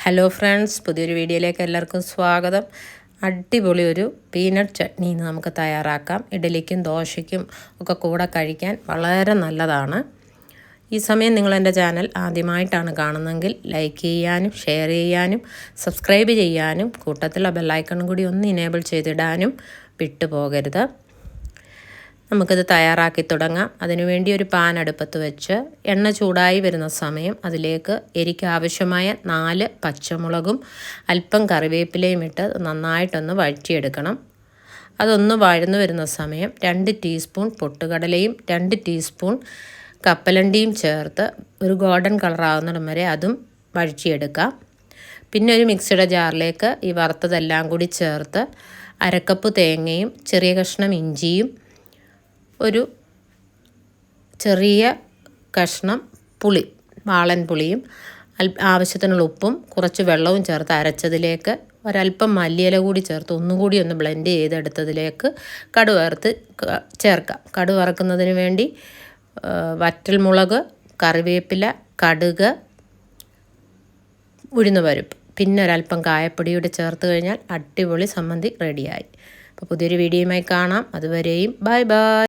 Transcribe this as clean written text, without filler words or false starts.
Hello friends, പുതിയൊരു വീഡിയോയിലേക്ക് എല്ലാവർക്കും സ്വാഗതം. അടിപൊളി ഒരു പീനട്ട് ചട്നി ഇന്ന് നമുക്ക് തയ്യാറാക്കാം. ഇഡലിക്കും ദോശയ്ക്കും ഒക്കെ കൂടെ കഴിക്കാൻ വളരെ നല്ലതാണ്. ഈ സമയം നിങ്ങൾ എൻ്റെ ചാനൽ ആദ്യമായിട്ടാണ് കാണുന്നതെങ്കിൽ ലൈക്ക് ചെയ്യാനും ഷെയർ ചെയ്യാനും സബ്സ്ക്രൈബ് ചെയ്യാനും കൂട്ടത്തിലുള്ള ബെല്ലൈക്കണും കൂടി ഒന്ന് ഇനേബിൾ ചെയ്തിടാനും വിട്ടുപോകരുത്. നമുക്കിത് തയ്യാറാക്കി തുടങ്ങാം. അതിനുവേണ്ടി ഒരു പാൻ അടുപ്പത്ത് വെച്ച് എണ്ണ ചൂടായി വരുന്ന സമയം അതിലേക്ക് എരിക്ക് ആവശ്യമായ 4 പച്ചമുളകും അല്പം കറിവേപ്പിലയും ഇട്ട് നന്നായിട്ടൊന്ന് വഴറ്റിയെടുക്കണം. അതൊന്ന് വഴന്നു വരുന്ന സമയം 2 ടീസ്പൂൺ പൊട്ടുകടലയും 2 ടീസ്പൂൺ കപ്പലണ്ടിയും ചേർത്ത് ഒരു ഗോൾഡൻ കളറാകുന്നിടം വരെ അതും വഴറ്റിയെടുക്കാം. പിന്നെ ഒരു മിക്സിയുടെ ജാറിലേക്ക് ഈ വറുത്തതെല്ലാം കൂടി ചേർത്ത് അരക്കപ്പ് തേങ്ങയും ചെറിയ കഷ്ണം ഇഞ്ചിയും ഒരു ചെറിയ കഷ്ണം പുളി, വാളൻ പുളിയും ആവശ്യത്തിനുള്ള ഉപ്പും കുറച്ച് വെള്ളവും ചേർത്ത് അരച്ചതിലേക്ക് ഒരല്പം മല്ലിയില കൂടി ചേർത്ത് ഒന്നുകൂടി ഒന്ന് ബ്ലെൻഡ് ചെയ്തെടുത്തതിലേക്ക് കടുക് വറുത്ത് ചേർക്കാം. കടുക് വറുക്കുന്നതിന് വേണ്ടി വറ്റൽമുളക്, കറിവേപ്പില, കടുക്, ഉഴുന്നുപരിപ്പ്, പിന്നെ ഒരല്പം കായപ്പൊടിയൂടെ ചേർത്ത് കഴിഞ്ഞാൽ അടിപൊളി സമ്മന്തി റെഡിയായി. അപ്പോൾ പുതിയൊരു വീഡിയോയുമായി കാണാം. അതുവരെയും ബൈ ബൈ.